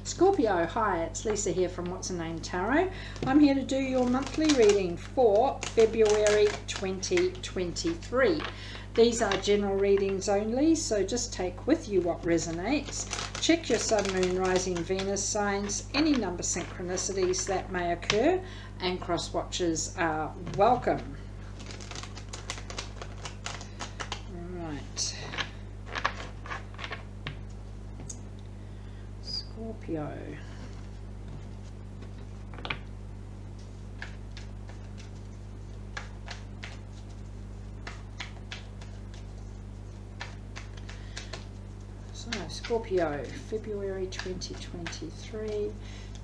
Scorpio, hi, it's Lisa here from What's Her Name Tarot. I'm here to do your monthly reading for February 2023. These are general readings only, so just take with you what resonates. Check your Sun, Moon, Rising, Venus signs, any number synchronicities that may occur, and cross watches are welcome. Right. Scorpio. So, Scorpio, February 2023.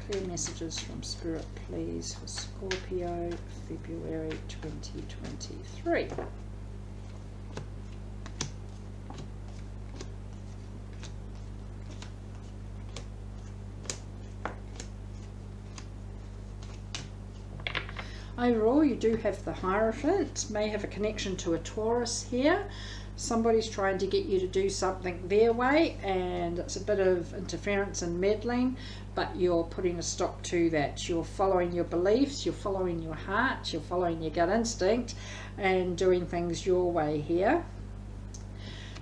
Clear messages from Spirit, please, for Scorpio, February 2023. Overall, you do have the Hierophant, may have a connection to a Taurus here. Somebody's trying to get you to do something their way, and it's a bit of interference and meddling, but you're putting a stop to that. You're following your beliefs, you're following your heart, you're following your gut instinct, and doing things your way here.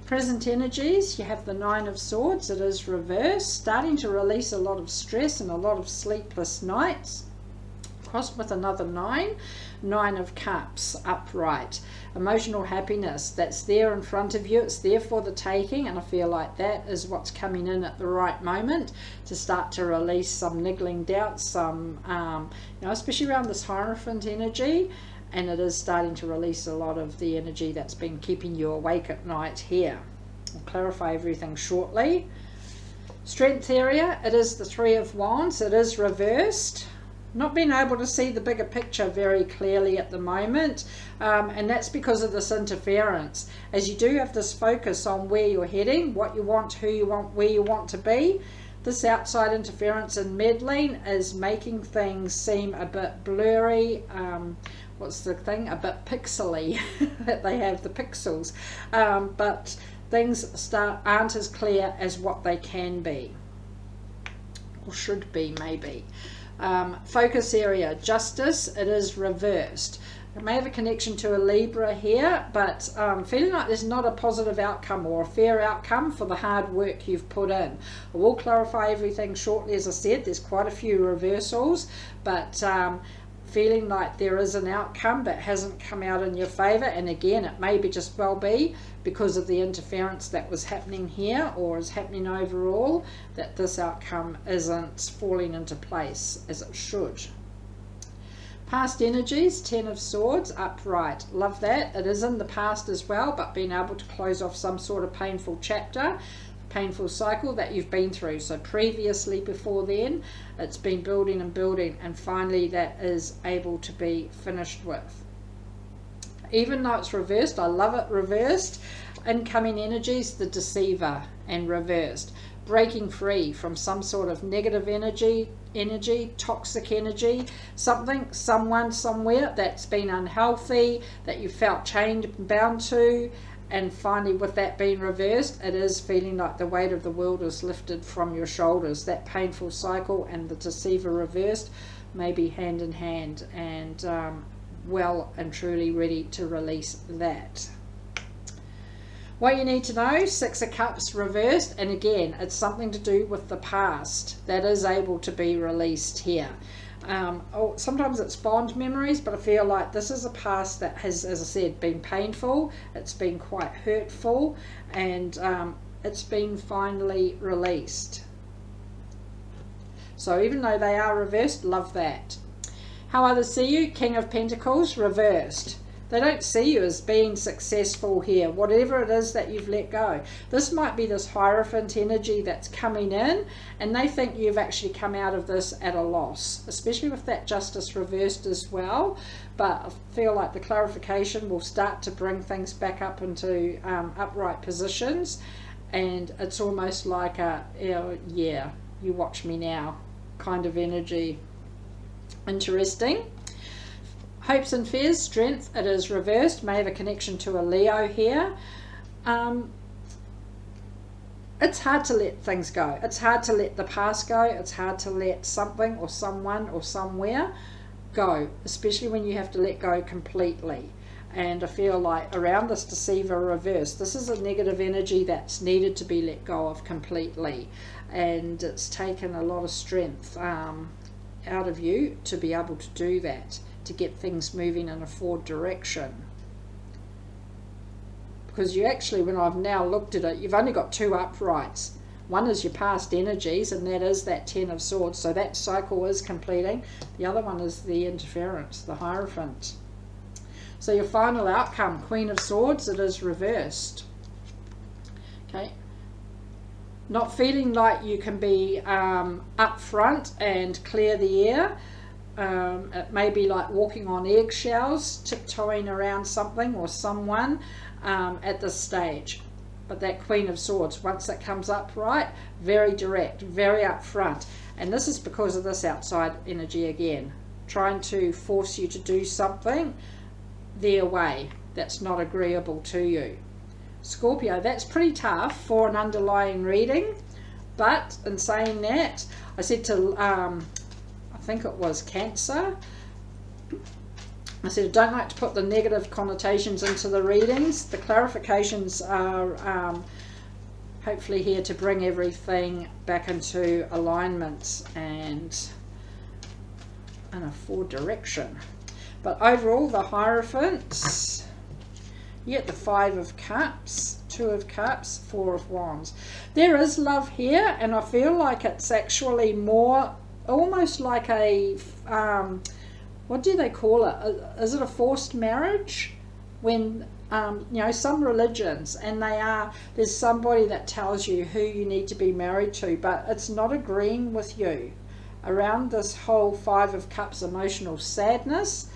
Present energies, you have the Nine of Swords. It is reversed, starting to release a lot of stress and a lot of sleepless nights. Crossed with another nine of Cups upright. Emotional happiness, that's there in front of you, it's there for the taking, and I feel like that is what's coming in at the right moment to start to release some niggling doubts, some especially around this Hierophant energy, and it is starting to release a lot of the energy that's been keeping you awake at night here. I'll clarify everything shortly. Strength area, it is the Three of Wands. It is reversed. Not being able to see the bigger picture very clearly at the moment, and that's because of this interference. As you do have this focus on where you're heading, what you want, who you want, where you want to be, this outside interference and meddling is making things seem a bit blurry, what's the thing, a bit pixely, that they have the pixels, but things aren't as clear as what they can be, or should be maybe. Focus area, justice, it is reversed. It may have a connection to a Libra here, but feeling like there's not a positive outcome or a fair outcome for the hard work you've put in. I will clarify everything shortly. As I said, there's quite a few reversals, but feeling like there is an outcome that hasn't come out in your favor, and again, it may be just well be because of the interference that was happening here or is happening overall, that this outcome isn't falling into place as it should. Past energies, Ten of Swords upright, love that. It is in the past as well, but being able to close off some sort of painful chapter, painful cycle that you've been through. So previously, before then, it's been building and building, and finally that is able to be finished with. Even though it's reversed, I love it reversed. Incoming energies, the Deceiver, and reversed. Breaking free from some sort of negative energy, toxic energy, something, someone, somewhere that's been unhealthy, that you felt chained and bound to. And finally, with that being reversed, it is feeling like the weight of the world is lifted from your shoulders. That painful cycle and the Deceiver reversed may be hand in hand, and well and truly ready to release that. What you need to know, Six of Cups reversed, and again, it's something to do with the past that is able to be released here. Sometimes it's fond memories, but I feel like this is a past that has, as I said, been painful, it's been quite hurtful, and it's been finally released. So even though they are reversed, love that. How others see you, King of Pentacles reversed. They don't see you as being successful here, whatever it is that you've let go. This might be this Hierophant energy that's coming in, and they think you've actually come out of this at a loss, especially with that Justice reversed as well. But I feel like the clarification will start to bring things back up into upright positions, and it's almost like a, yeah, you watch me now kind of energy. Interesting. Hopes and fears, strength, it is reversed. May have a connection to a Leo here. it's hard to let things go. It's hard to let the past go. It's hard to let something or someone or somewhere go, especially when you have to let go completely. And I feel like around this Deceiver reverse, this is a negative energy that's needed to be let go of completely, and it's taken a lot of strength out of you to be able to do that, to get things moving in a forward direction. Because you actually, when I've now looked at it, you've only got 2 uprights. One is your past energies, and that is that 10 of Swords, so that cycle is completing. The other one is the interference, the Hierophant. So your final outcome, Queen of Swords, it is reversed. Okay. Not feeling like you can be up front and clear the air. It may be like walking on eggshells, tiptoeing around something or someone at this stage. But that Queen of Swords, once it comes up right, very direct, very upfront. And this is because of this outside energy again, trying to force you to do something their way that's not agreeable to you. Scorpio, that's pretty tough for an underlying reading. But in saying that, I said to, I think it was Cancer, I said, I don't like to put the negative connotations into the readings. The clarifications are hopefully here to bring everything back into alignment and in a forward direction. But overall, the Hierophant, you get the 5 of Cups, 2 of Cups, 4 of Wands. There is love here, and I feel like it's actually more, almost like a... what do they call it? Is it a forced marriage? When, you know, some religions, and there's somebody that tells you who you need to be married to, but it's not agreeing with you. Around this whole 5 of Cups emotional sadness,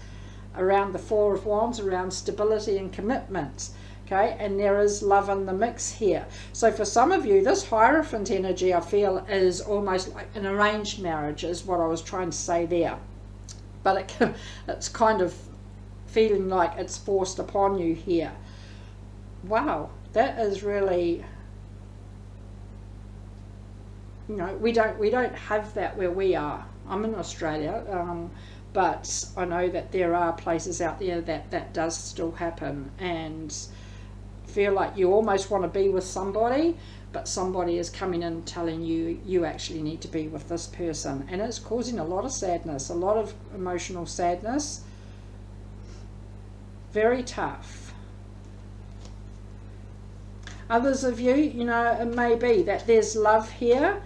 around the 4 of Wands, around stability and commitment. Okay, and there is love in the mix here. So for some of you, this Hierophant energy, I feel, is almost like an arranged marriage, is what I was trying to say there. But it's kind of feeling like it's forced upon you here. Wow, that is really, you know, we don't have that where we are. I'm in Australia, but I know that there are places out there that does still happen, and feel like you almost want to be with somebody, but somebody is coming in telling you you actually need to be with this person, and it's causing a lot of sadness, a lot of emotional sadness. Very tough. Others of you, you know, it may be that there's love here,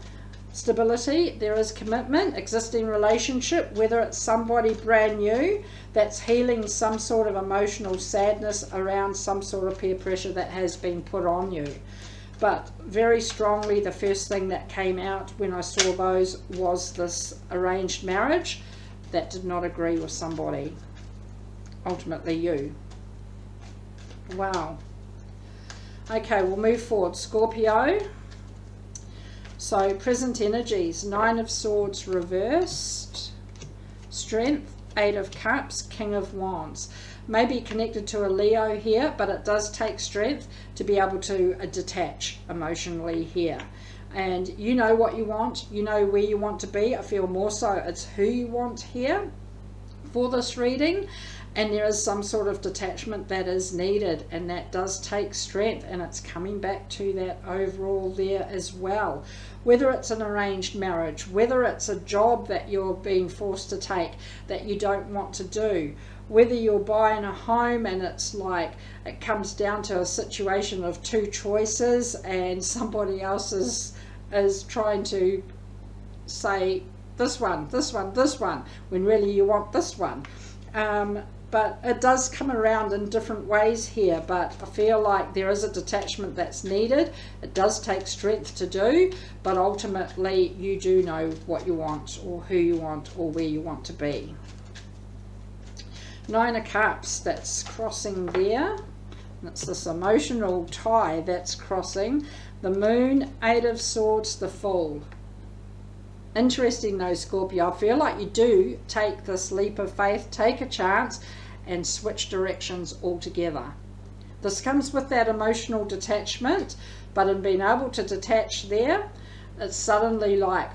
stability, there is commitment, existing relationship, whether it's somebody brand new that's healing some sort of emotional sadness around some sort of peer pressure that has been put on you. But very strongly, the first thing that came out when I saw those was this arranged marriage that did not agree with somebody, ultimately you. Wow. Okay, we'll move forward. Scorpio. So present energies, 9 of Swords reversed, Strength, 8 of Cups, King of Wands. Maybe connected to a Leo here, but it does take strength to be able to detach emotionally here. And you know what you want, you know where you want to be. I feel more so it's who you want here for this reading, and there is some sort of detachment that is needed, and that does take strength, and it's coming back to that overall there as well. Whether it's an arranged marriage, whether it's a job that you're being forced to take that you don't want to do, whether you're buying a home and it's like it comes down to a situation of 2 choices and somebody else is trying to say this one, this one, this one, when really you want this one. But it does come around in different ways here, but I feel like there is a detachment that's needed. It does take strength to do, but ultimately you do know what you want, or who you want, or where you want to be. 9 of Cups, that's crossing there. It's this emotional tie that's crossing. The Moon, 8 of Swords, the Fool. Interesting though, Scorpio, I feel like you do take this leap of faith, take a chance and switch directions altogether. This comes with that emotional detachment, but in being able to detach there, it's suddenly like,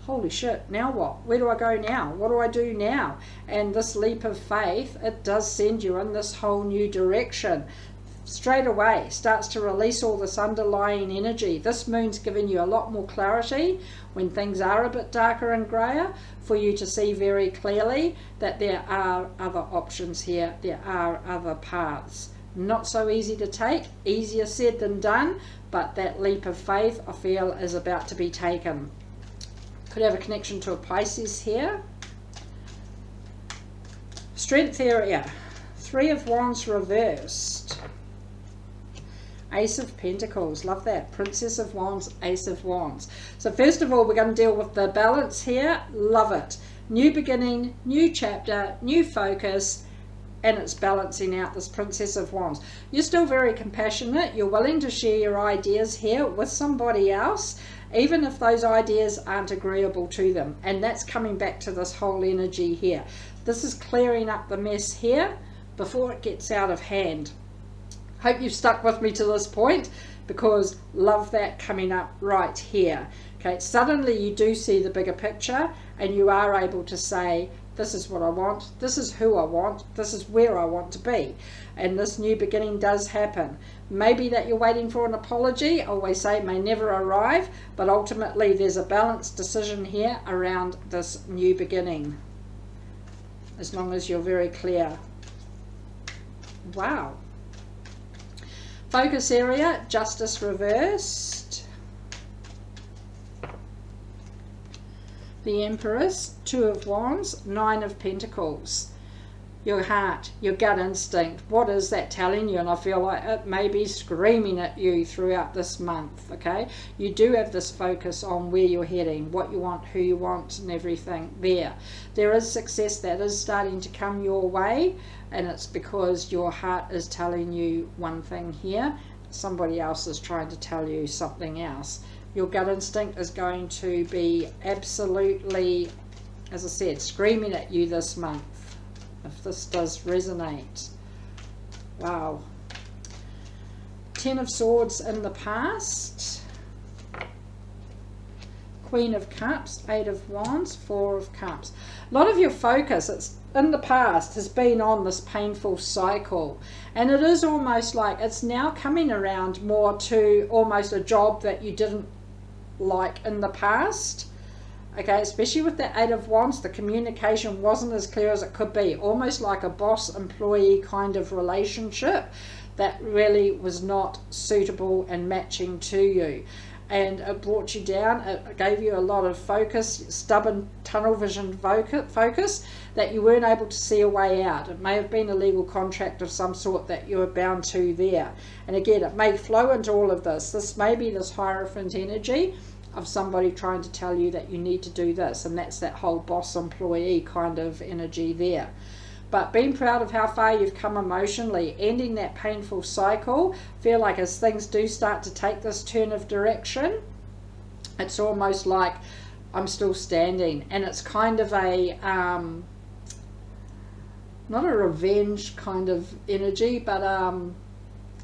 holy shit, now what? Where do I go now? What do I do now? And this leap of faith, it does send you in this whole new direction. Straight away starts to release all this underlying energy. This moon's giving you a lot more clarity when things are a bit darker and grayer, for you to see very clearly that there are other options here, there are other paths. Not so easy to take, easier said than done, but that leap of faith I feel is about to be taken. Could have a connection to a Pisces here. Strength area, 3 of Wands reversed. Ace of Pentacles, love that. Princess of Wands, Ace of Wands. So first of all, we're going to deal with the balance here. Love it. New beginning, new chapter, new focus, and it's balancing out this Princess of Wands. You're still very compassionate. You're willing to share your ideas here with somebody else, even if those ideas aren't agreeable to them. And that's coming back to this whole energy here. This is clearing up the mess here before it gets out of hand. Hope you've stuck with me to this point, because love that coming up right here. Okay, suddenly you do see the bigger picture, and you are able to say, this is what I want, this is who I want, this is where I want to be. And this new beginning does happen. Maybe that you're waiting for an apology, I always say it may never arrive, but ultimately there's a balanced decision here around this new beginning, as long as you're very clear. Wow. Focus area, Justice reversed. The Empress, 2 of Wands, 9 of Pentacles. Your heart, your gut instinct, what is that telling you? And I feel like it may be screaming at you throughout this month, okay? You do have this focus on where you're heading, what you want, who you want, and everything there. There is success that is starting to come your way, and it's because your heart is telling you one thing here. Somebody else is trying to tell you something else. Your gut instinct is going to be absolutely, as I said, screaming at you this month, if this does resonate. Wow. 10 of Swords in the past. Queen of Cups, 8 of Wands, 4 of Cups. A lot of your focus, it's in the past, has been on this painful cycle, and it is almost like it's now coming around more to almost a job that you didn't like in the past. Okay, especially with the 8 of Wands, the communication wasn't as clear as it could be, almost like a boss-employee kind of relationship that really was not suitable and matching to you. And it brought you down, it gave you a lot of focus, stubborn tunnel vision focus, that you weren't able to see a way out. It may have been a legal contract of some sort that you were bound to there. And again, it may flow into all of this. This may be this Hierophant energy of somebody trying to tell you that you need to do this, and that's that whole boss-employee kind of energy there. But being proud of how far you've come emotionally, ending that painful cycle, feel like as things do start to take this turn of direction, it's almost like I'm still standing. And it's kind of a, not a revenge kind of energy, but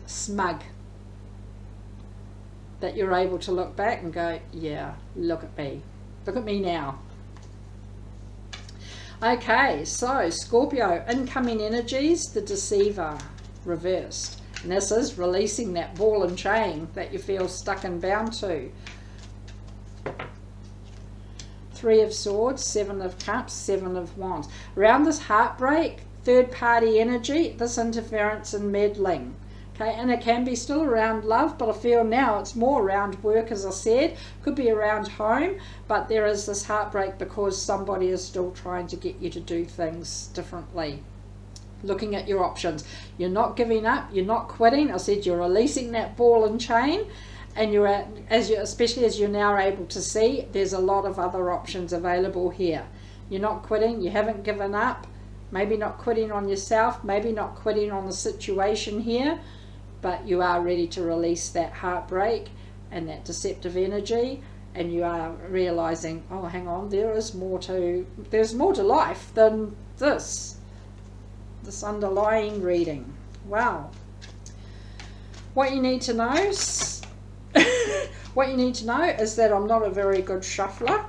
smug. That you're able to look back and go, yeah, look at me now. Okay, so Scorpio, incoming energies, the Deceiver, reversed. And this is releasing that ball and chain that you feel stuck and bound to. 3 of Swords, 7 of Cups, 7 of Wands. Around this heartbreak, third party energy, this interference and meddling. Okay, and it can be still around love, but I feel now it's more around work, as I said. Could be around home, but there is this heartbreak because somebody is still trying to get you to do things differently. Looking at your options. You're not giving up, you're not quitting. I said you're releasing that ball and chain, and you're at, especially as you're now able to see, there's a lot of other options available here. You're not quitting, you haven't given up. Maybe not quitting on yourself, maybe not quitting on the situation here, but you are ready to release that heartbreak and that deceptive energy, and you are realizing, oh, hang on, there's more to life than this underlying reading. Wow. What you need to know, What you need to know is that I'm not a very good shuffler.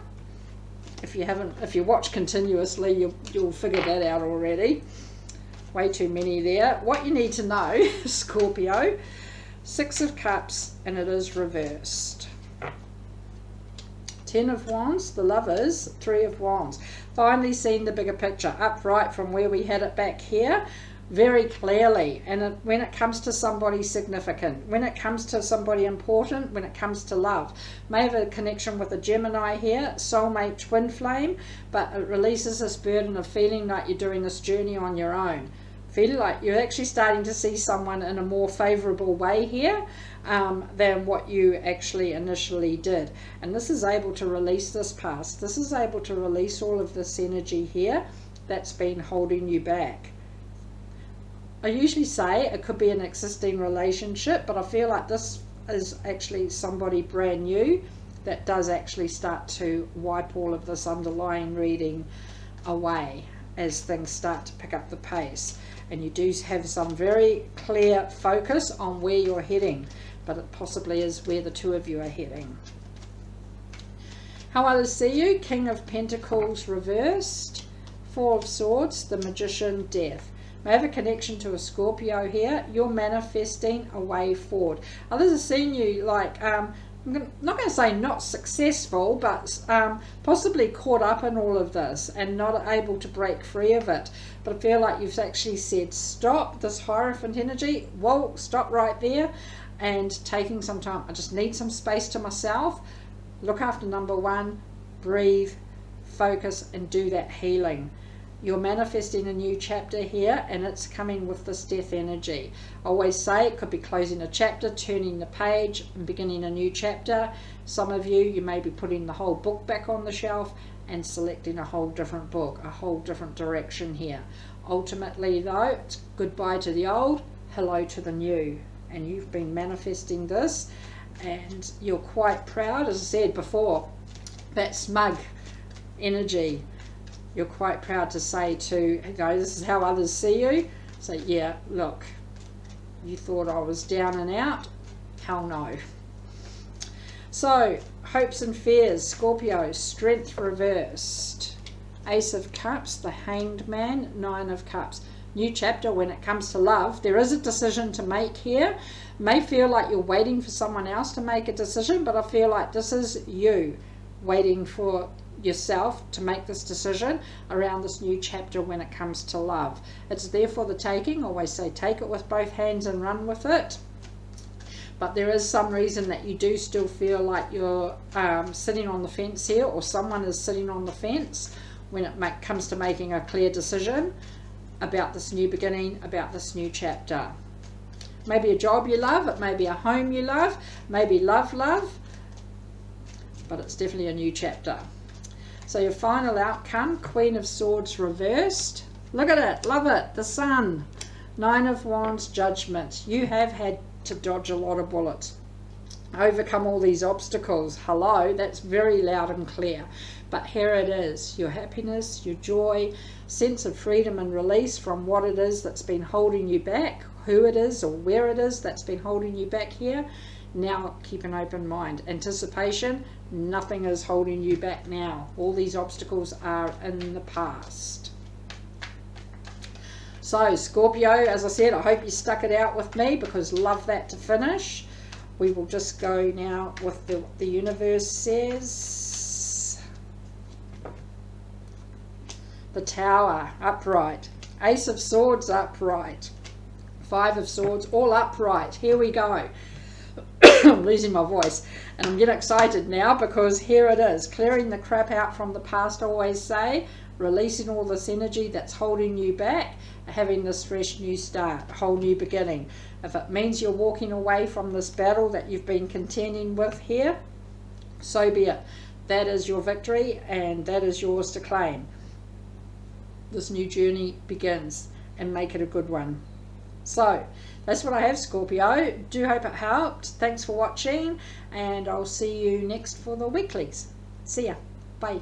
If you watch continuously, you'll figure that out already. Way too many there. What you need to know, Scorpio, 6 of Cups, and it is reversed. 10 of Wands, the Lovers, 3 of Wands. Finally seeing the bigger picture, upright from where we had it back here, very clearly. And when it comes to somebody significant, when it comes to somebody important, when it comes to love, may have a connection with a Gemini here, soulmate, twin flame, but it releases this burden of feeling like you're doing this journey on your own. Feel like you're actually starting to see someone in a more favorable way here than what you actually initially did. And this is able to release this past. This is able to release all of this energy here that's been holding you back. I usually say it could be an existing relationship, but I feel like this is actually somebody brand new that does actually start to wipe all of this underlying reading away as things start to pick up the pace. And you do have some very clear focus on where you're heading, but it possibly is where the two of you are heading. How others see you, King of Pentacles reversed, 4 of Swords, the Magician, Death. May have a connection to a Scorpio here. You're manifesting a way forward. Others are seeing you like, I'm not going to say not successful, but possibly caught up in all of this and not able to break free of it. But I feel like you've actually said, stop this Hierophant energy. Whoa, stop right there. And taking some time. I just need some space to myself. Look after number 1. Breathe, focus, and do that healing. You're manifesting a new chapter here, and it's coming with this death energy. I always say it could be closing a chapter, turning the page, and beginning a new chapter. Some of you may be putting the whole book back on the shelf and selecting a whole different book, a whole different direction here. Ultimately, though, it's goodbye to the old, hello to the new. And you've been manifesting this, and you're quite proud, as I said before, that smug energy. You're quite proud to say to, this is how others see you. Say, yeah, look, you thought I was down and out. Hell no. So, hopes and fears, Scorpio, Strength reversed. Ace of Cups, the Hanged Man, 9 of Cups. New chapter when it comes to love. There is a decision to make here. May feel like you're waiting for someone else to make a decision, but I feel like this is you waiting for yourself to make this decision around this new chapter when it comes to love. It's there for the taking. I always say take it with both hands and run with it. But there is some reason that you do still feel like you're sitting on the fence here, or someone is sitting on the fence when it comes to making a clear decision about this new beginning, about this new chapter. Maybe a job you love, it may be a home you love, maybe love, but it's definitely a new chapter. So your final outcome, Queen of Swords reversed. Look at it, love it, the Sun. 9 of Wands, Judgment. You have had to dodge a lot of bullets, overcome all these obstacles. Hello, that's very loud and clear. But here it is, your happiness, your joy, sense of freedom and release from what it is that's been holding you back, who it is or where it is that's been holding you back here. Now keep an open mind. Anticipation, nothing is holding you back now. All these obstacles are in the past. So Scorpio, as I said, I hope you stuck it out with me because love that to finish. We will just go now with the universe says. The Tower, upright. Ace of Swords, upright. 5 of Swords, all upright. Here we go. I'm losing my voice and I'm getting excited now because here it is, clearing the crap out from the past. I always say, releasing all this energy that's holding you back, having this fresh new start, a whole new beginning. If it means you're walking away from this battle that you've been contending with here, so be it. That is your victory and that is yours to claim. This new journey begins, and make it a good one. So that's what I have, Scorpio. Do hope it helped. Thanks for watching, and I'll see you next for the weeklies. See ya. Bye.